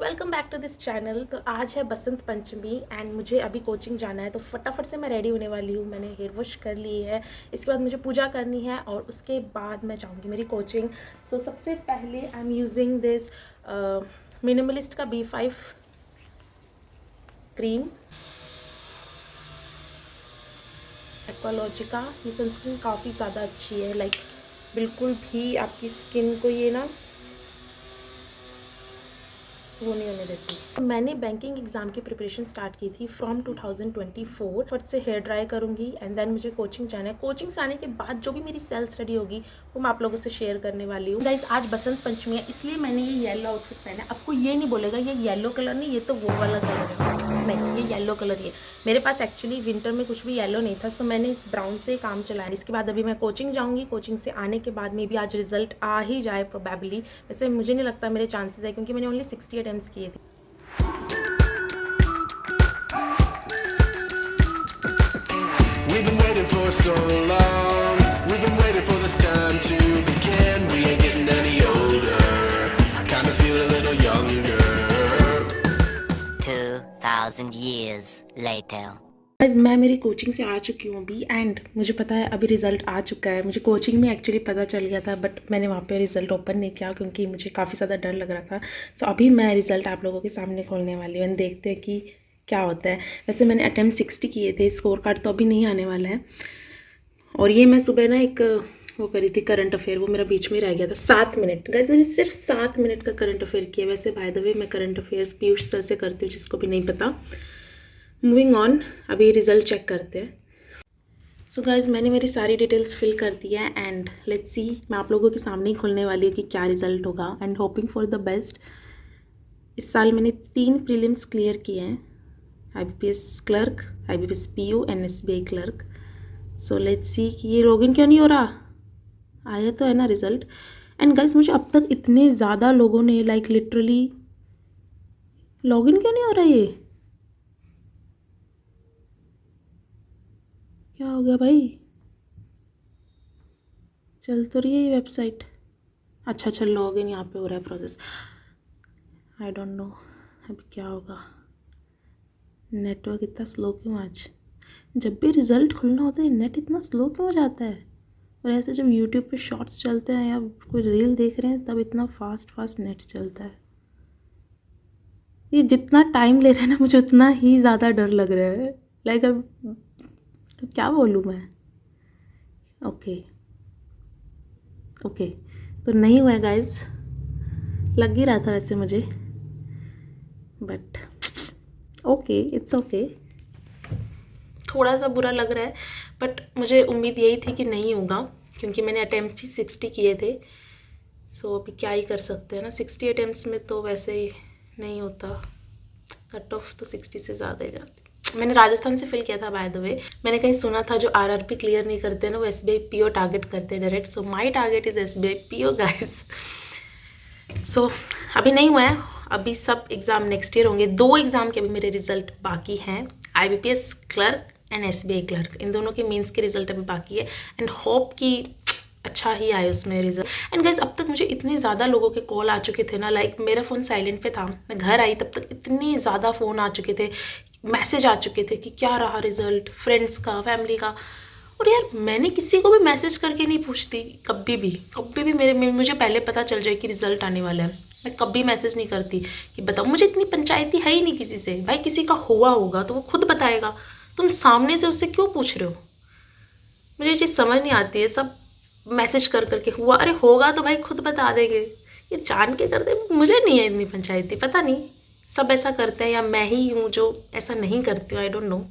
Welcome back to this channel. तो आज है बसंत पंचमी एंड मुझे अभी कोचिंग जाना है, तो फटाफट से मैं रेडी होने वाली हूँ। मैंने हेयर वॉश कर ली है, इसके बाद मुझे पूजा करनी है और उसके बाद मैं जाऊँगी मेरी कोचिंग। सो सबसे पहले I am using this minimalist का B5 क्रीम एक्वालॉजिका। ये सनस्क्रीन काफ़ी ज़्यादा अच्छी है, लाइक बिल्कुल भी आपकी स्किन को ये ना वो नहीं होने देती। मैंने बैंकिंग एग्ज़ाम की प्रिपरेशन स्टार्ट की थी फ्रॉम 2024। फट से हेयर ड्राई करूँगी एंड देन मुझे कोचिंग जाना है। कोचिंग से आने के बाद जो भी मेरी सेल्फ स्टडी होगी वो मैं आप लोगों से शेयर करने वाली हूँ। गाइस आज बसंत पंचमी है, इसलिए मैंने ये येलो आउटफिट पहना है। आपको ये नहीं बोलेगा ये येलो कलर नहीं, ये तो वो वाला कलर है, नहीं ये येलो कलर ही है। मेरे पास एक्चुअली विंटर में कुछ भी येलो नहीं था, सो मैंने इस ब्राउन से काम चलाया। इसके बाद अभी मैं कोचिंग जाऊँगी। कोचिंग से आने के बाद मे बी आज रिजल्ट आ ही जाए प्रोबेबली। वैसे मुझे नहीं लगता मेरे चांसेस है, क्योंकि मैंने ओनली 60 अटेम्प्ट्स किए थे। We've been waiting for so long. We've been waiting for this time to begin. We ain't getting any older. I kinda feel a little younger. 2,000 years later. Guys मैं मेरी coaching से आ चुकी हूँ अभी and मुझे पता है अभी रिज़ल्ट आ चुका है। मुझे कोचिंग में एक्चुअली पता चल गया था, बट मैंने वहाँ पे रिज़ल्ट ओपन नहीं किया क्योंकि मुझे काफ़ी ज़्यादा डर लग रहा था। सो अभी मैं रिज़ल्ट आप लोगों के सामने खोलने वाली हूँ, देखते हैं कि क्या होता है। वैसे मैंने अटैम्प्ट 60 किए थे, स्कोर कार्ड तो अभी नहीं आने वाला है। और ये मैं सुबह ना एक वो करी थी करंट अफेयर, वो मेरा बीच में रह गया था 7 मिनट। गाइस मैंने सिर्फ 7 मिनट का करंट अफेयर किया। वैसे बाय द वे मैं करंट अफेयर्स पीयूष सर से करती हूँ, जिसको भी नहीं पता। मूविंग ऑन, अभी रिज़ल्ट चेक करते हैं। सो गाइज मैंने मेरी सारी डिटेल्स फिल कर दी है एंड लेट्स सी, मैं आप लोगों के सामने ही खोलने वाली हूँ कि क्या रिज़ल्ट होगा and hoping for the best. इस साल मैंने 3 प्रीलिम्स क्लियर किए हैं, IBPS clerk, IBPS PO and SBI clerk. So let's see कि ये लॉगिन क्यों नहीं हो रहा। आया तो है ना रिज़ल्ट। एंड गाइज मुझे अब तक इतने ज़्यादा लोगों ने लाइक लिटरली लॉगिन क्यों नहीं हो रहा। ये क्या हो गया भाई, चल तो रही है ये वेबसाइट। अच्छा लॉगिन यहाँ पे हो रहा है प्रोसेस। आई डोंट नो अभी क्या होगा। नेटवर्क इतना स्लो क्यों आज, जब भी रिज़ल्ट खुलना होता है नेट इतना स्लो क्यों हो जाता है। और ऐसे जब यूट्यूब पे शॉर्ट्स चलते हैं या कोई रील देख रहे हैं तब इतना फास्ट नेट चलता है। ये जितना टाइम ले रहा है ना, मुझे उतना ही ज़्यादा डर लग रहा है। लाइक अब क्या बोलूँ मैं। ओके तो नहीं हुआ है गाइज, लग ही रहा था वैसे मुझे, बट ओके इट्स ओके। थोड़ा सा बुरा लग रहा है, बट मुझे उम्मीद यही थी कि नहीं होगा, क्योंकि मैंने अटैम्प्ट ही 60 किए थे। सो अभी क्या ही कर सकते हैं ना, 60 अटैम्प्ट्स में तो वैसे ही नहीं होता, कट ऑफ तो 60 से ज़्यादा ही जाती। मैंने राजस्थान से फिल किया था बाय द वे। मैंने कहीं सुना था जो RRP क्लियर नहीं करते ना वो SBI PO टारगेट करते हैं direct. So my target is SBI PO guys. सो अभी नहीं हुआ है, अभी सब एग्ज़ाम नेक्स्ट ईयर होंगे। 2 एग्ज़ाम के अभी मेरे रिजल्ट बाकी हैं, IBPS clerk and SBI clerk. इन दोनों के मीन्स के रिजल्ट अभी बाकी है एंड होप कि अच्छा ही आए उसमें रिजल्ट। एंड गाइस अब तक मुझे इतने ज़्यादा लोगों के कॉल आ चुके थे ना, लाइक मेरा फ़ोन साइलेंट पे था, मैं घर आई तब तक इतने ज़्यादा फ़ोन आ चुके थे, मैसेज आ चुके थे कि क्या रहा रिज़ल्ट, फ्रेंड्स का, फैमिली का। और यार मैंने किसी को भी मैसेज करके नहीं पूछती, कभी भी मुझे पहले पता चल जाए कि रिज़ल्ट आने वाला है। मैं कभी मैसेज नहीं करती कि बताओ, मुझे इतनी पंचायती है ही नहीं किसी से। भाई किसी का हुआ होगा तो वो खुद बताएगा, तुम सामने से उससे क्यों पूछ रहे हो। मुझे ये चीज़ समझ नहीं आती है, सब मैसेज कर करके हुआ, अरे होगा तो भाई खुद बता देंगे, ये जान के करते। मुझे नहीं है इतनी पंचायती, पता नहीं सब ऐसा करते हैं या मैं ही हूँ जो ऐसा नहीं करती हूँ, आई डोंट नो।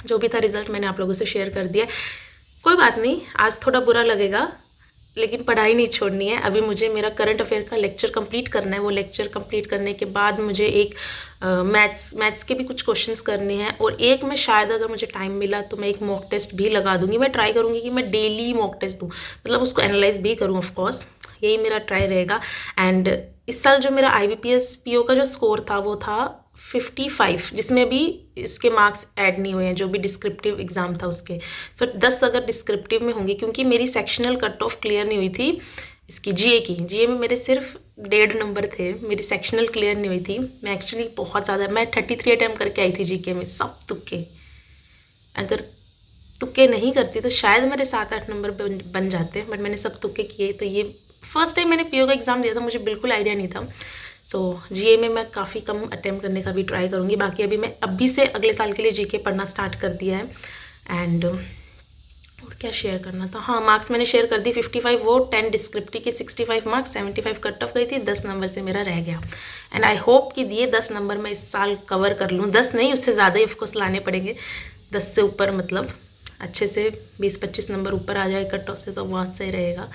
जो भी था रिज़ल्ट मैंने आप लोगों से शेयर कर दिया, कोई बात नहीं। आज थोड़ा बुरा लगेगा लेकिन पढ़ाई नहीं छोड़नी है। अभी मुझे मेरा करंट अफेयर का लेक्चर कंप्लीट करना है। वो लेक्चर कंप्लीट करने के बाद मुझे एक मैथ्स के भी कुछ क्वेश्चंस करने हैं, और एक में शायद अगर मुझे टाइम मिला तो मैं एक मॉक टेस्ट भी लगा दूंगी। मैं ट्राई करूंगी कि मैं डेली मॉक टेस्ट दूँ, मतलब उसको एनालाइज भी करूँ ऑफकोर्स, यही मेरा ट्राई रहेगा। एंड इस साल जो मेरा IBPS PO का जो स्कोर था वो था 55, जिसमें भी इसके मार्क्स ऐड नहीं हुए हैं, जो भी डिस्क्रिप्टिव एग्ज़ाम था उसके। सो 10 अगर डिस्क्रिप्टिव में होंगे, क्योंकि मेरी सेक्शनल कट ऑफ क्लियर नहीं हुई थी इसकी जीए में मेरे सिर्फ 1.5 नंबर थे, मेरी सेक्शनल क्लियर नहीं हुई थी। मैं एक्चुअली बहुत ज़्यादा, मैं 33 अटैम्प्ट करके आई थी जीके में, सब तुक्के। अगर तुक्के नहीं करती तो शायद मेरे 7-8 नंबर बन जाते, बट मैंने सब तुक्के किए। तो ये फर्स्ट टाइम मैंने पीओ का एग्ज़ाम दिया था, मुझे बिल्कुल आइडिया नहीं था। सो जीए में मैं काफ़ी कम अटैम्प्ट करने का भी ट्राई करूँगी। बाकी अभी मैं अभी से अगले साल के लिए जीके पढ़ना स्टार्ट कर दिया है। एंड और क्या शेयर करना था, हाँ, मार्क्स मैंने शेयर कर दी। 55 वो 10 डिस्क्रिप्टिव के 65 मार्क्स, 75 कट ऑफ गई थी, 10 नंबर से मेरा रह गया। एंड आई होप कि दिए 10 नंबर मैं इस साल कवर कर लूँ। 10 नहीं, उससे ज़्यादा ही ऑफकोर्स लाने पड़ेंगे, 10 से ऊपर, मतलब अच्छे से 20-25 नंबर ऊपर आ जाए कट ऑफ से तो बहुत सही रहेगा।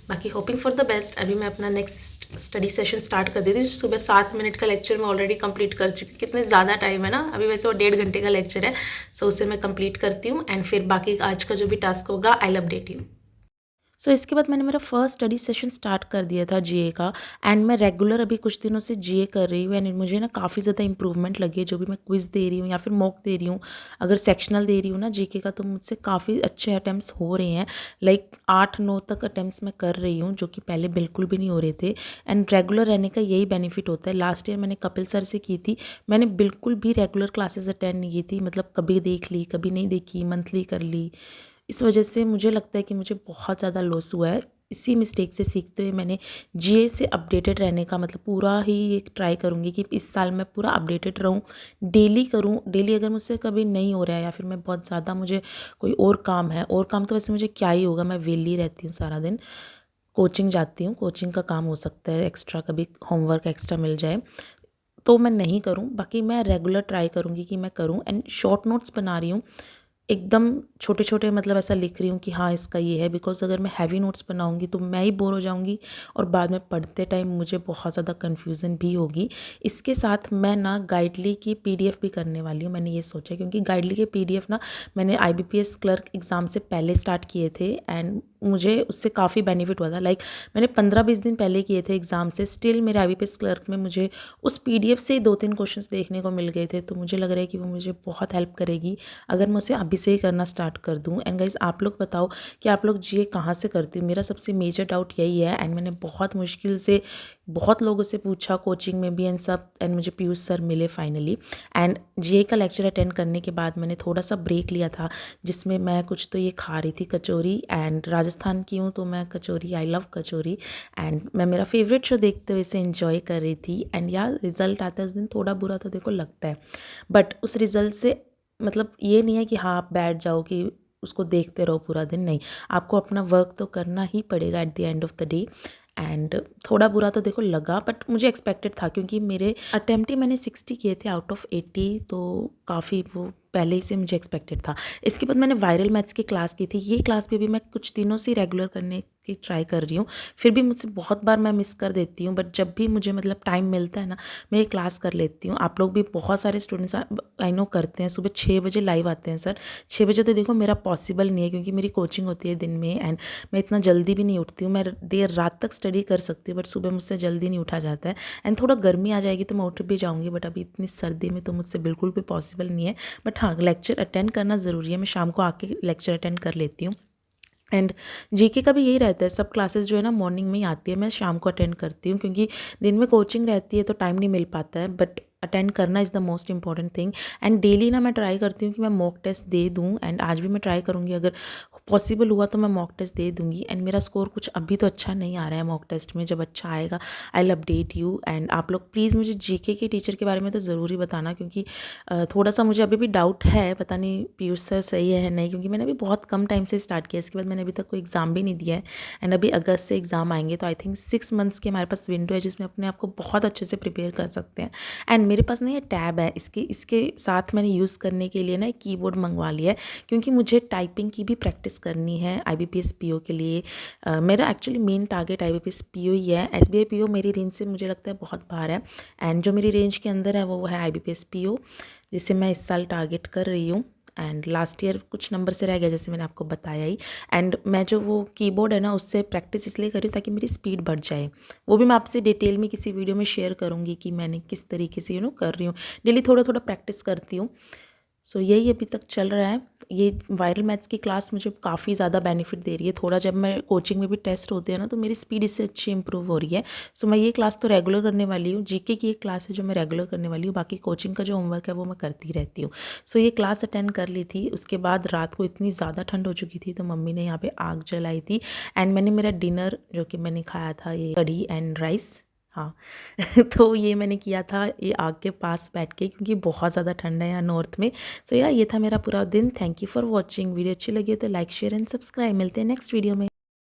बाकी होपिंग फॉर द बेस्ट। अभी मैं अपना नेक्स्ट स्टडी सेशन स्टार्ट कर दी थी। सुबह 7 मिनट का लेक्चर मैं ऑलरेडी कंप्लीट कर चुकी हूँ। कितने ज़्यादा टाइम है ना, अभी वैसे वो 1.5 घंटे का लेक्चर है। सो उसे मैं कंप्लीट करती हूँ एंड फिर बाकी आज का जो भी टास्क होगा आई विल अपडेट यू। सो इसके बाद मैंने मेरा फर्स्ट स्टडी सेशन स्टार्ट कर दिया था जीए का। एंड मैं रेगुलर अभी कुछ दिनों से जीए कर रही हूँ। एंड मुझे ना काफ़ी ज़्यादा इंप्रूवमेंट लगी है। जो भी मैं क्विज़ दे रही हूँ या फिर मॉक दे रही हूँ, अगर सेक्शनल दे रही हूँ ना जीके का, तो मुझसे काफ़ी अच्छे अटैम्प्ट्स हो रहे हैं। लाइक 8-9 तक अटैम्प्ट्स मैं कर रही हूँ, जो कि पहले बिल्कुल भी नहीं हो रहे थे। एंड रेगुलर रहने का यही बेनिफिट होता है। लास्ट ईयर मैंने कपिल सर से की थी, मैंने बिल्कुल भी रेगुलर क्लासेस अटेंड नहीं की थी। मतलब कभी देख ली, कभी नहीं देखी, मंथली कर ली। इस वजह से मुझे लगता है कि मुझे बहुत ज़्यादा लॉस हुआ है। इसी मिस्टेक से सीखते हुए मैंने जीए से अपडेटेड रहने का, मतलब पूरा ही एक ट्राई करूँगी कि इस साल मैं पूरा अपडेटेड रहूँ, डेली करूँ। डेली अगर मुझसे कभी नहीं हो रहा है या फिर मैं बहुत ज़्यादा, मुझे कोई और काम है, और काम तो वैसे मुझे क्या ही होगा, मैं वेली रहती हूँ सारा दिन, कोचिंग जाती हूँ, कोचिंग का काम हो सकता है एक्स्ट्रा, कभी होमवर्क एक्स्ट्रा मिल जाए तो मैं नहीं करूँ। बाकी मैं रेगुलर ट्राई करूँगी कि मैं करूँ। एंड शॉर्ट नोट्स बना रही हूँ, एकदम छोटे छोटे, मतलब ऐसा लिख रही हूँ कि हाँ इसका ये है। बिकॉज अगर मैं हैवी नोट्स बनाऊँगी तो मैं ही बोर हो जाऊँगी और बाद में पढ़ते टाइम मुझे बहुत ज़्यादा कन्फ्यूज़न भी होगी। इसके साथ मैं ना गाइडली की पीडीएफ भी करने वाली हूँ, मैंने ये सोचा, क्योंकि गाइडली के पीडीएफ ना मैंने आईबीपीएस क्लर्क एग्ज़ाम से पहले स्टार्ट किए थे। एंड मुझे उससे काफ़ी बेनिफिट हुआ था। लाइक मैंने 15-20 दिन पहले किए थे एग्ज़ाम से, स्टिल मेरे आईबीपीएस क्लर्क में मुझे उस पीडीएफ से 2-3 क्वेश्चंस देखने को मिल गए थे। तो मुझे लग रहा है कि वो मुझे बहुत हेल्प करेगी अगर मैं उसे अभी से ही करना स्टार्ट कर दूँ। एंड गाइस, आप लोग बताओ कि आप लोग जीए कहाँ से करती हो? मेरा सबसे मेजर डाउट यही है। एंड मैंने बहुत मुश्किल से बहुत लोगों से पूछा, कोचिंग में भी एंड सब, एंड मुझे पीयूष सर मिले फाइनली। एंड जीए का लेक्चर अटेंड करने के बाद मैंने थोड़ा सा ब्रेक लिया था, जिसमें मैं कुछ तो ये खा रही थी, कचौरी। एंड राजस्थान की हूँ तो मैं कचौरी, आई लव कचौरी। एंड मैं मेरा फेवरेट शो देखते हुए इसे एंजॉय कर रही थी। एंड यार रिजल्ट आता है उस दिन, थोड़ा बुरा तो देखो लगता है, बट उस रिजल्ट से मतलब ये नहीं है कि हाँ आप बैठ जाओ कि उसको देखते रहो पूरा दिन, नहीं, आपको अपना वर्क तो करना ही पड़ेगा at the end of the day. And थोड़ा बुरा तो देखो लगा, बट मुझे एक्सपेक्टेड था, क्योंकि मेरे अटेम्प्ट ही मैंने 60 किए थे आउट ऑफ 80, तो काफ़ी वो पहले ही से मुझे एक्सपेक्टेड था। इसके बाद मैंने वायरल मैथ्स की क्लास की थी। ये क्लास भी अभी मैं कुछ दिनों से रेगुलर करने की ट्राई कर रही हूँ, फिर भी मुझसे बहुत बार मैं मिस कर देती हूँ, बट जब भी मुझे मतलब टाइम मिलता है ना, मैं ये क्लास कर लेती हूँ। आप लोग भी, बहुत सारे स्टूडेंट्स आई नो करते हैं, सुबह 6 बजे लाइव आते हैं। सर 6 बजे तो देखो मेरा पॉसिबल नहीं है, क्योंकि मेरी कोचिंग होती है दिन में एंड मैं इतना जल्दी भी नहीं उठती हूँ। मैं देर रात तक स्टडी कर सकती हूँ, बट सुबह मुझसे जल्दी नहीं उठा जाता है। एंड थोड़ा गर्मी आ जाएगी तो मैं उठ भी जाऊँगी, बट अभी इतनी सर्दी में तो मुझसे बिल्कुल भी पॉसिबल नहीं है। बट हाँ, लेक्चर अटेंड करना ज़रूरी है। मैं शाम को आके लेक्चर अटेंड कर लेती हूँ। एंड जीके का भी यही रहता है, सब क्लासेस जो है ना मॉर्निंग में ही आती है, मैं शाम को अटेंड करती हूँ, क्योंकि दिन में कोचिंग रहती है तो टाइम नहीं मिल पाता है। बट अटेंड करना is the most important thing. And daily ना मैं ट्राई करती हूँ कि मैं मॉक टेस्ट दे दूँ। एंड आज भी मैं ट्राई करूँगी, अगर पॉसिबल हुआ तो मैं मॉक टेस्ट दे दूँगी। एंड मेरा स्कोर कुछ अभी तो अच्छा नहीं आ रहा है मॉक टेस्ट में, जब अच्छा आएगा I will update you. And आप लोग प्लीज़ मुझे जीके के टीचर के बारे में तो ज़रूर ही बताना, क्योंकि थोड़ा सा मुझे अभी भी डाउट है, पता नहीं पीयूष सर सही है नहीं, क्योंकि मैंने अभी बहुत कम टाइम से स्टार्ट किया। इसके बाद मैंने अभी तक कोई एग्ज़ाम भी नहीं दिया है। एंड अभी अगस्त से एग्ज़ाम आएंगे, तो आई थिंक 6 मंथ्स की हमारे पास विंडो है, जिसमें अपने आप को बहुत अच्छे से प्रिपेयर कर सकते हैं। एंड मेरे पास ना ये टैब है, इसके साथ मैंने यूज़ करने के लिए ना एक कीबोर्ड मंगवा लिया है, क्योंकि मुझे टाइपिंग की भी प्रैक्टिस करनी है आईबीपीएस पीओ के लिए। मेरा actually main target IBPS PO ही है। एसबीआई पीओ मेरी रेंज से मुझे लगता है बहुत बाहर है, एंड जो मेरी रेंज के अंदर है वो है आईबीपीएस पीओ, जिसे मैं इस साल टारगेट कर रही हूँ। एंड लास्ट ईयर कुछ नंबर से रह गया, जैसे मैंने आपको बताया ही। एंड मैं जो वो कीबोर्ड है ना, उससे प्रैक्टिस इसलिए कर रही हूँ ताकि मेरी स्पीड बढ़ जाए। वो भी मैं आपसे डिटेल में किसी वीडियो में शेयर करूँगी कि मैंने किस तरीके से कर रही हूँ। डेली थोड़ा थोड़ा प्रैक्टिस करती हूँ। सो यही अभी तक चल रहा है। ये वायरल मैथ्स की क्लास मुझे काफ़ी ज़्यादा बेनिफिट दे रही है। थोड़ा जब मैं कोचिंग में भी टेस्ट होते हैं ना, तो मेरी स्पीड इससे अच्छी इंप्रूव हो रही है। सो मैं ये क्लास तो रेगुलर करने वाली हूँ। जीके की एक क्लास है जो मैं रेगुलर करने वाली हूँ, बाकी कोचिंग का जो होमवर्क है वो मैं करती रहती हूँ। सो ये क्लास अटेंड कर ली थी। उसके बाद रात को इतनी ज़्यादा ठंड हो चुकी थी, तो मम्मी ने यहाँ पे आग जलाई थी एंड मैंने मेरा डिनर जो कि मैंने खाया था ये कढ़ी एंड राइस, हाँ तो ये मैंने किया था ये आग के पास बैठ के, क्योंकि बहुत ज़्यादा ठंड है यहाँ नॉर्थ में। सो यार ये था मेरा पूरा दिन। Thank you for watching. Video अच्छी लगी हो तो लाइक शेयर एंड सब्सक्राइब। मिलते हैं नेक्स्ट वीडियो में।